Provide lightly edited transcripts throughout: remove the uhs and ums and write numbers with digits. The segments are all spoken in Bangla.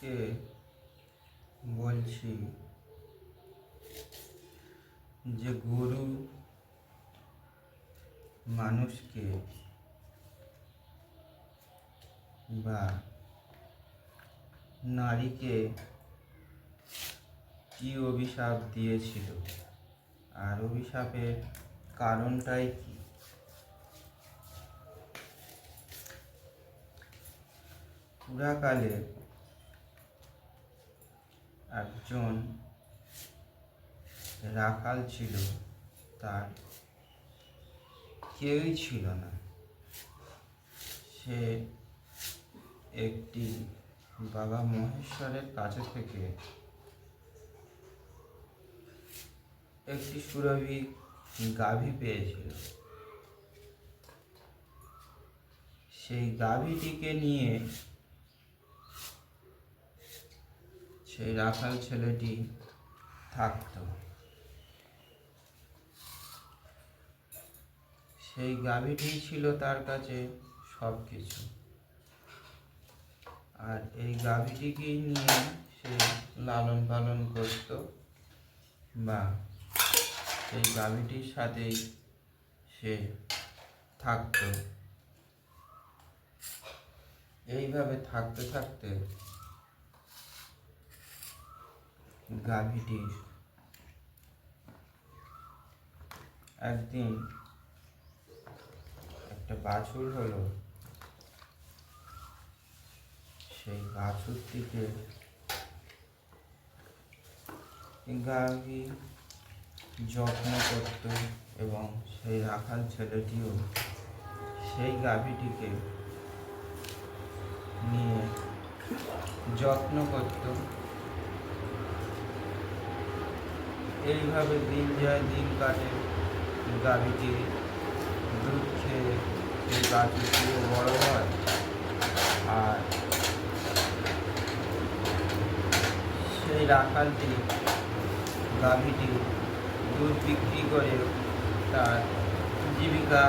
আজকে বলছি যে গরু মানুষকে বা নারীকে কি অভিশাপ দিয়েছিল আর অভিশাপের কারণটাই কি। পুরাকালে একজন রাখাল ছিল, তার কেউই ছিল না। সে একটি বাবা মহেশ্বরের কাছে থেকে একটি সুরভি গাভী পেয়েছিল। সেই গাভীটিকে নিয়ে সেই রাখাল ছেলেটি থাকত। সেই গাভীটি ছিল তার কাছে সব কিছু, আর এই গাভীটিকে নিয়ে সে লালন পালন করত বা সেই গাভীটির সাথেই সে থাকত। এইভাবে থাকতে থাকতে গাভীটির একদিন একটা বাছুর হলো। সেই বাছুরটিকে গাভী যত্ন করত এবং সেই রাখাল ছেলেটিও সেই গাভীটিকে নিয়ে যত্ন করত। এইভাবে দিন যায়, দিন কাটে। গাভীটি দুধ খেয়ে সেই বাছুরটিও বড় হয়, আর সেই রাখালটি গাভীটি দুধ বিক্রি করে তার জীবিকা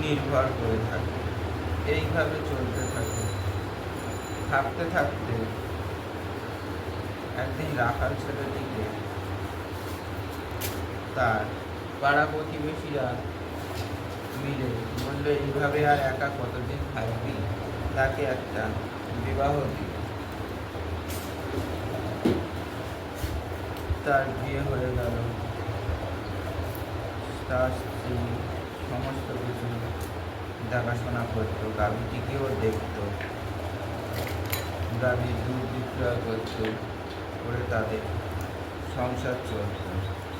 নির্ভর করে থাকে। এইভাবে চলতে থাকে। থাকতে থাকতে একদিন রাখাল ছেলেটিকে তার পাড়া প্রতিবেশীরা মিলে বললো, এইভাবে আর একা কতদিন থাকবি, তাকে একটা বিবাহ দিল। তার বিয়ে হয়ে গেল। তার স্ত্রী সমস্ত কিছু দেখাশোনা করত, গাভীটিকেও দেখত, গাভীর দুধ বিক্রয় করত, করে তাদের সংসার চলত।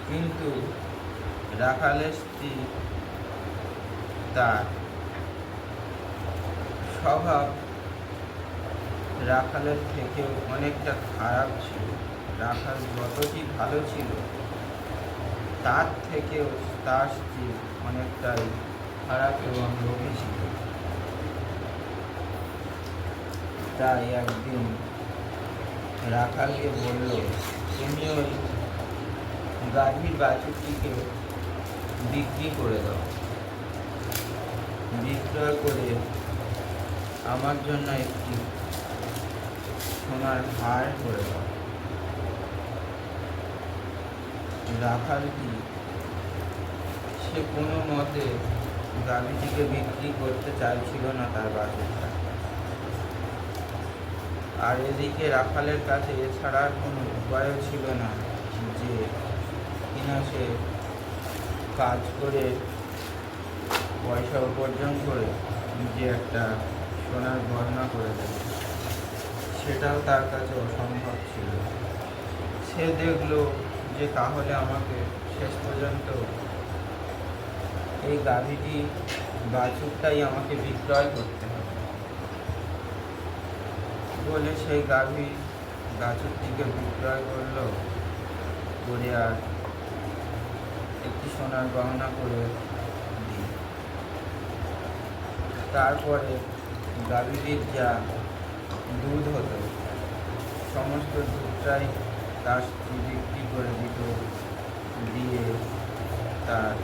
কিন্তু রাখালের স্ত্রী তার স্বভাব রাখালের থেকেও অনেকটা খারাপ ছিল। রাখাল যতটি ভালো ছিল, তার থেকেও তার স্ত্রী অনেকটাই খারাপ এবং লোভী ছিল। তাই একদিন রাখালকে বলল, তুমি ওই গাভীর বাছুরটিকে বিক্রি করে দাও, বিক্রয় করে আমার জন্য একটি সোনার হার করে দাও। রাখালটি সে কোনো মতে গাভীটিকে বিক্রি করতে চাইছিল না তার বাছুরটা। আর এদিকে রাখালের কাছে এছাড়া কোনো উপায়ও ছিল না যে কিনা সে কাজ করে পয়সা উপার্জন করে নিজে একটা সোনার গয়না করে দেবে। সেটাও তার কাছে অসম্ভব ছিল। সে দেখলো যে তাহলে আমাকে শেষ পর্যন্ত এই গাভীটি বাছুরটাই আমাকে বিক্রয় করতে হবে বলে সেই বাছুরটিকে বিক্রয় করলো, করে আর একটি সোনার গহনা করে দিল। তারপরে গাভীটির যা দুধ হতো, সমস্ত দুধটাই তার স্ত্রী বিক্রি করে দিত, দিয়ে তার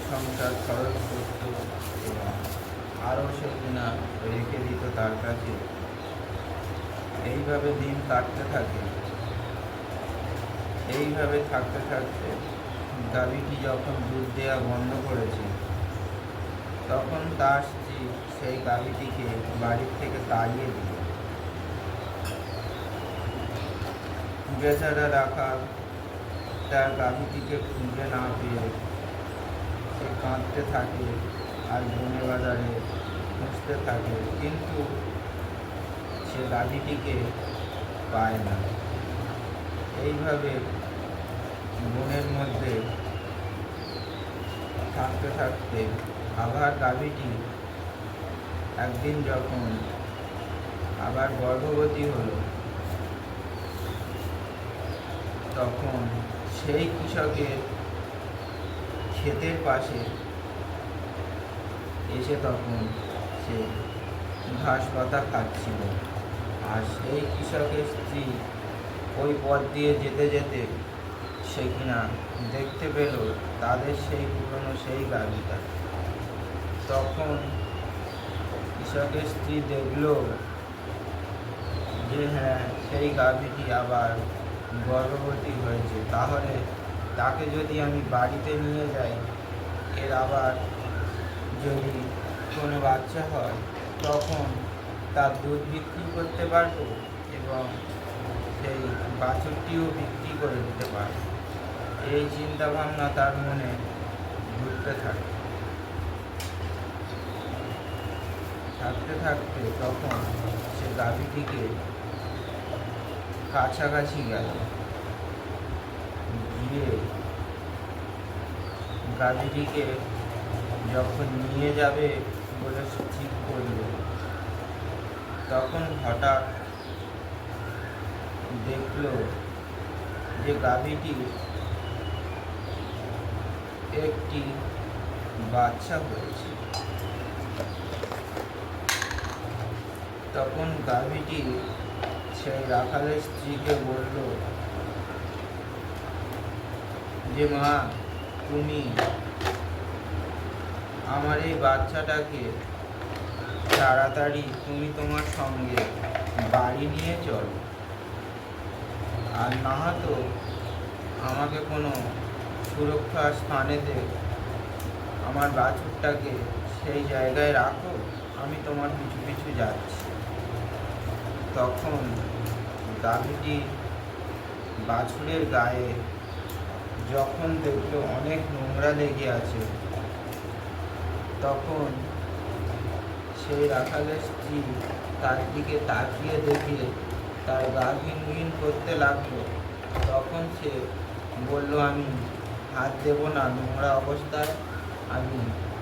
সংসার খরচ করত এবং আরও সে কিনা রেখে দিত তার কাছে। এইভাবে দিন কাটতে থাকে। এইভাবে থাকতে থাকতে গাভীটি যখন দুধ দেওয়া বন্ধ করেছে, তখন তার স্ত্রী সেই গাভীটিকে বাড়ির থেকে তাড়িয়ে দিল। বেচারা রাখাল তার গাভীটিকে খুঁজে না পেয়ে সে কাঁদতে থাকে আর বনে বাজারে খুঁজতে থাকে, কিন্তু সে গাভীটিকে পায় না। এইভাবে বনের মধ্যে থাকতে থাকতে আবার গাভীটি একদিন যখন আবার গর্ভবতী হলো, তখন সেই কৃষকের ক্ষেতের পাশে এসে তখন সে ঘাস পাতা খাচ্ছিল। আর সেই কৃষকের স্ত্রী ওই পথ দিয়ে যেতে যেতে সে কিনা দেখতে পেল তাদের সেই পুরনো সেই গাভীটা। তখন কৃষকের স্ত্রী দেখল যে হ্যাঁ, সেই গাভীটি আবার গর্ভবতী হয়েছে, তাহলে তাকে যদি আমি বাড়িতে নিয়ে যাই, এর আবার যদি কোনো বাচ্চা হয়, তখন তার দুধ বিক্রি করতে পারবো এবং সেই বাছুরটিও বিক্রি করে দিতে পারবো। এই চিন্তাভাবনা তার মনে ঘুরতে থাকে। থাকতে থাকতে তখন সে গাভীটিকে কাছাকাছি গেল, গিয়ে গাভীটিকে যখন নিয়ে যাবে বলে সে ঠিক করল, তখন হঠাৎ দেখল যে গাভীটি একটি বাচ্চা হয়েছে। তখন গাভীটি সেই রাখালের স্ত্রীকে বলল যে মা, তুমি আমার এই বাচ্চাটাকে তাড়াতাড়ি তুমি তোমার সঙ্গে বাড়ি নিয়ে চলো, আর না হয়তো আমাকে কোনো সুরক্ষা স্থানেতে আমার বাছুরটাকে সেই জায়গায় রাখো, আমি তোমার পিছু পিছু যাচ্ছি। তখন গাভীটি বাছুরের গায়ে যখন দেখলো অনেক নোংরা লেগে আছে, তখন সেই রাখালের স্ত্রী তার দিকে তাকিয়ে দেখে তার গা ঘিন ঘিন করতে লাগলো। তখন সে বলল, আমি হাত দেব না, নোংরা অবস্থায় আমি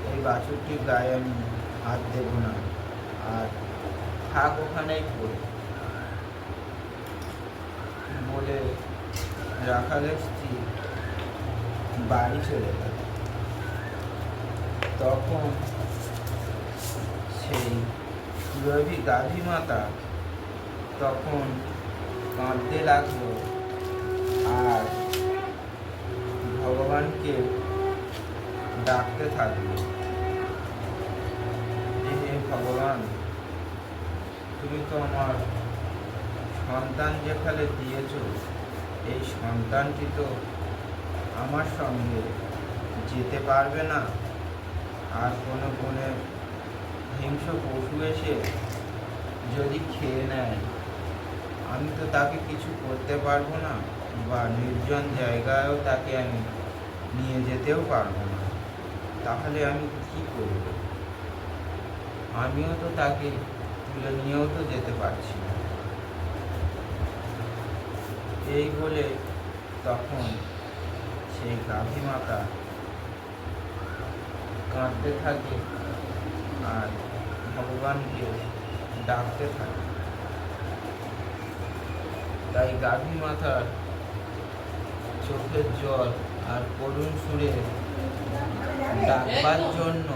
এই বাছুরটির গায়ে আমি হাত দেব না, আর থাক ওখানেই পড়ে বলে রাখালের স্ত্রী বাড়ি চলে গেল। তখন সেই সুরভি গাভী মাতা তখন কাঁদতে লাগলো আর ভগবানকে ডাকতে থাকলো যে হে ভগবান, তুমি তো আমার সন্তান যেখানে দিয়েছ, এই সন্তানটি তো আমার সঙ্গে যেতে পারবে না, আর কোনো বনে হিংস্র পশু এসে যদি খেয়ে নেয়, আমি তো তাকে কিছু করতে পারবো না, বা নির্জন জায়গায়ও তাকে আমি নিয়ে যেতেও পারবো না। তাহলে আমি কি করব? আমিও তো তাকে তুলে নিয়েও তো যেতে পারছি না। এই বলে তখন সেই গাভী মাতা কাঁদতে থাকে আর ভগবানকে ডাকতে থাকে। তাই গাভী মাতার চোখের জল আর করুণ সুরে ডাকবার জন্য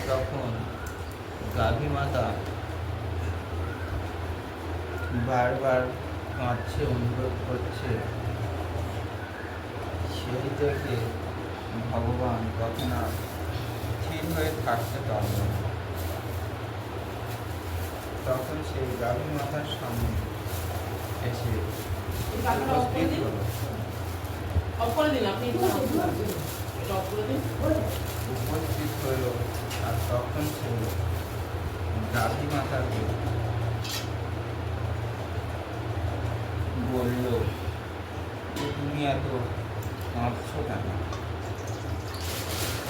তখন গাভী মাতা বারবার কাঁদছে, অনুরোধ করছে। সেই থেকে ভগবান তখন আর ঠিক স্থির হয়ে থাকতে পারল না। তখন সেই গাভী মাতার সামনে এসে উপস্থিত হলো। উপস্থিত হল, আর তখন সে গাভী মাতাকে বলল যে তুমি এত কাঁদছ কেন?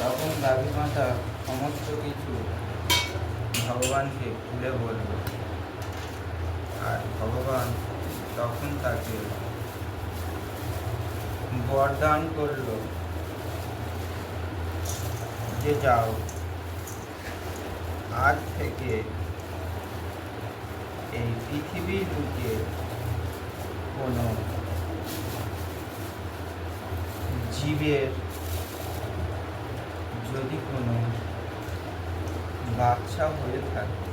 তখন গাভী মাতা সমস্ত কিছু ভগবানকে খুলে বলল, আর ভগবান তখন তাকে বরদান করল যে যাও, আজ থেকে এই পৃথিবীর বুকে কোনো জীবের যদি কোনো বাচ্চা হয়ে থাকে,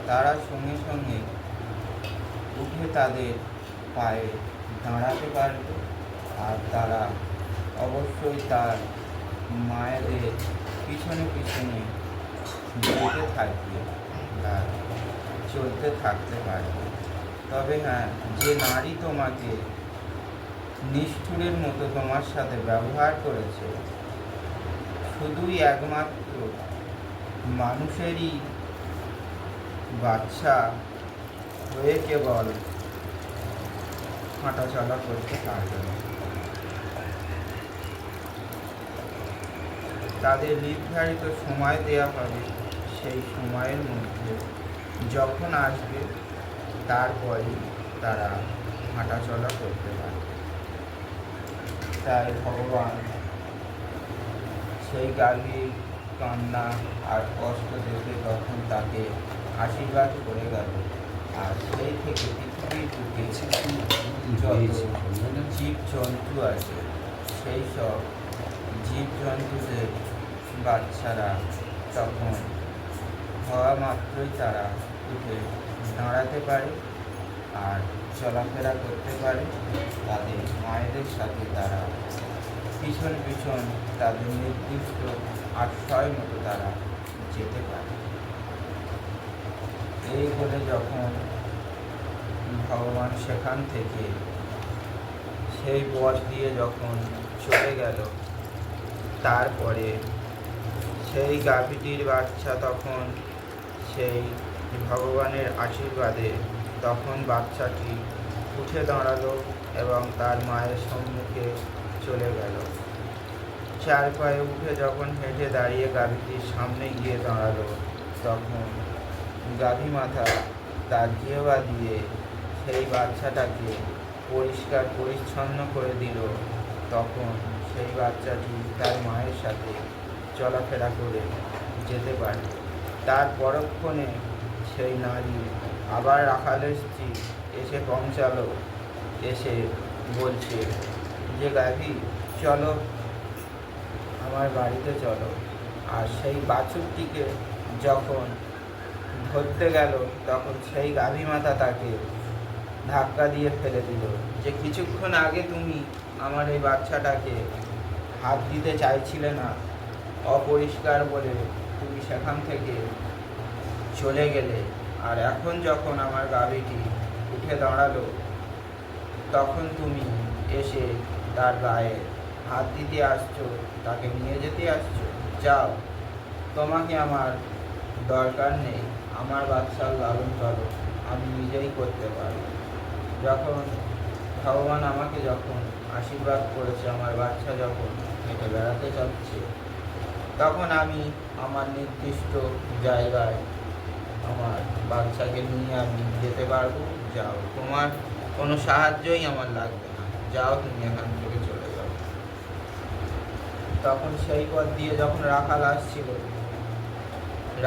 তারা সঙ্গে সঙ্গে উঠে তাদের পায়ে দাঁড়াতে পারবে, আর তারা অবশ্যই তার মায়েদের পিছনে পিছনে যেতে থাকবে, আর চলতে থাকতে পারবে। তবে হ্যাঁ, যে নারী তোমাকে নিষ্ঠুরের মতো তোমার সাথে ব্যবহার করেছে, শুধুই একমাত্র মানুষেরই বাচ্চা হয়ে কেবল হাঁটাচলা করতে পারবে না। তাদের নির্ধারিত সময় দেওয়া হবে, সেই সময়ের মধ্যে যখন আসবে তারপরেই তারা হাঁটাচলা করতে পারবে। তাই ভগবান সেই গাভীর কান্না আর কষ্ট দেখে তখন তাকে আশীর্বাদ করে গেল। আর সেই থেকে পৃথিবীর বুকে যত জীবজন্তু আছে, সেই সব জীবজন্তুদের বাচ্চারা তখন হওয়া মাত্রই তারা উঠে দাঁড়াতে পারে আর চলাফেরা করতে পারে। তাদের মায়েদের সাথে তারা পিছন পিছন তাদের নির্দিষ্ট আশ্রয় মতো তারা যেতে পারে। এই বলে যখন ভগবান সেখান থেকে সেই পথ দিয়ে যখন চলে গেল, তারপরে সেই গাভীটির বাচ্চা তখন সেই ভগবানের আশীর্বাদে তখন বাচ্চাটি উঠে দাঁড়ালো এবং তার মায়ের সম্মুখে চলে গেল। চার পায়ে উঠে যখন হেঁটে দাঁড়িয়ে গাভীটির সামনে গিয়ে দাঁড়ালো, তখন গাভী মাতা তার জিহ্বা দিয়ে সেই বাচ্চাটাকে পরিষ্কার পরিচ্ছন্ন করে দিল। তখন সেই বাচ্চাটি তার মায়ের সাথে চলাফেরা করে যেতে পারে। তার পরক্ষণে সেই নারী আবার রাখালের স্ত্রী এসে পৌঁছালো, এসে বলছে যে গাভী চলো, আমার বাড়িতে চলো। আর সেই বাছুরটিকে যখন ধরতে গেল, তখন সেই গাভী মাতা তাকে ধাক্কা দিয়ে ফেলে দিল যে কিছুক্ষণ আগে তুমি আমার এই বাচ্চাটাকে হাত দিতে চাইছিলে না, অপরিষ্কার বলে তুমি সেখান থেকে চলে গেলে, আর এখন যখন আমার গাভীটি উঠে দাঁড়ালো তখন তুমি এসে তার গায়ে হাত দিতে আসছো, তাকে নিয়ে যেতে আসছো। যাও, তোমাকে আমার দরকার নেই, আমার বাচ্চার লালন পালন আমি নিজেই করতে পারবো। যখন ভগবান আমাকে যখন আশীর্বাদ করেছে, আমার বাচ্চা যখন হেঁটে বেড়াতে চাচ্ছে, তখন আমি আমার নির্দিষ্ট জায়গায় আমার বাচ্চাকে নিয়ে আমি যেতে পারবো। যাও, তোমার কোনো সাহায্যই আমার লাগবে না, যাও তুমি এখান থেকে চলে যাও। তখন সেই পথ দিয়ে যখন রাখাল আসছিল,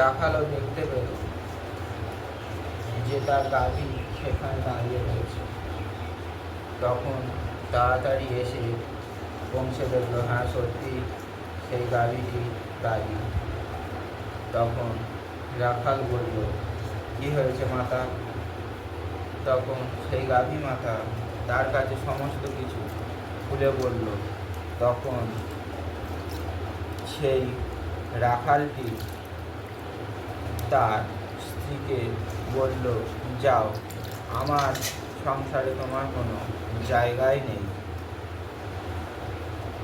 রাখালও দেখতে পেল যে তার গাভী সেখানে দাঁড়িয়ে রয়েছে। তখন তাড়াতাড়ি এসে পৌঁছে দেখলো, হ্যাঁ সত্যি সেই গাভীটি গাভী। তখন রাখাল বলল, কী হয়েছে মাতা? তখন সেই গাভী মাতা তার কাছে সমস্ত কিছু খুলে বলল। তখন সেই রাখালটি তার স্ত্রীকে বলল, যাও, আমার সংসারে তোমার কোনো জায়গাই নেই।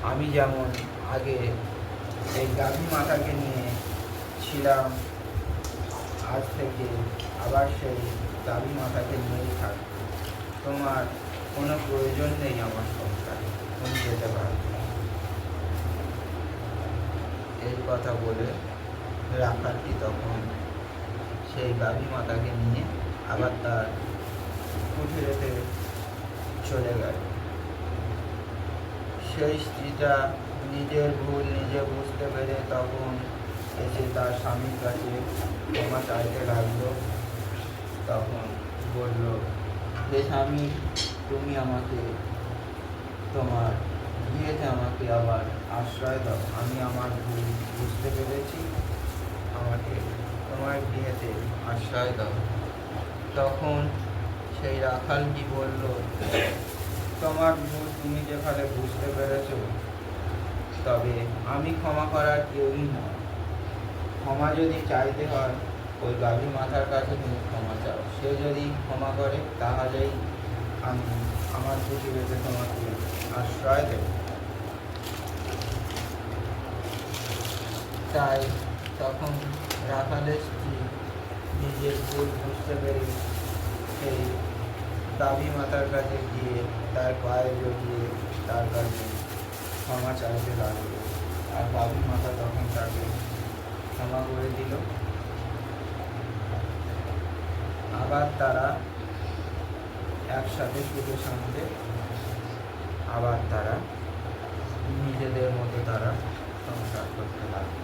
আমি যেমন আগে এই গাভী মাতাকে নিয়ে ছিলাম, আজ থেকে আবার সেই গাভী মাতাকে নিয়েই থাকবো। তোমার কোনো প্রয়োজন নেই আমার সংসারে, তুমি যেতে পারবে। এই কথা বলে রাখালটি তখন সেই গাভী মাতাকে নিয়ে আবার তার কুঠিরেতে চলে গেল। সেই স্ত্রীটা নিজের ভুল নিজে বুঝতে পেরে তখন এসে তার স্বামীর কাছে ক্ষমা চাইতে লাগলো। তখন বলল, হে স্বামী, তুমি আমাকে তোমার গৃহেতে আমাকে আবার আশ্রয় দাও। আমি আমার ভুল বুঝতে পেরেছি, আমাকে তোমার গৃহেতে আশ্রয় দাও। তখন সেই রাখালটি বলল, তোমার ভুল তুমি যেখানে বুঝতে পেরেছো, তবে আমি ক্ষমা করার কেউই নয়। ক্ষমা যদি চাইতে হয়, ওই গাভী মাতার কাছে তুমি ক্ষমা চাও। সে যদি ক্ষমা করে, তাহলেই আমি আমার কুটিরেতে তোমাকে আশ্রয় দেব। তাই তখন রাখালের স্ত্রী নিজের ভুল বুঝতে পেরে সেই গাভী মাতার কাছে গিয়ে তার পায়ে জড়িয়ে তার কাছে ক্ষমা চাইতে লাগলো। আর গাভী মাতা তখন তাকে ক্ষমা করে দিল। আবার তারা একসাথে সুখে শান্তিতে আবার তারা নিজেদের মতো তারা সংসার করতে লাগলো।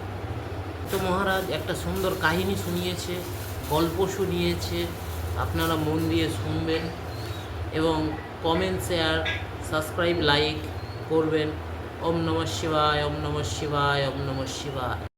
তো মহারাজ একটা সুন্দর কাহিনী শুনিয়েছে, গল্প শুনিয়েছে, আপনারা মন দিয়ে শুনবেন এবং কমেন্ট, শেয়ার, সাবস্ক্রাইব, লাইক করবেন। ওম নমঃ শিবায়, ওম নমঃ শিবায়, ওম নমঃ শিবায়।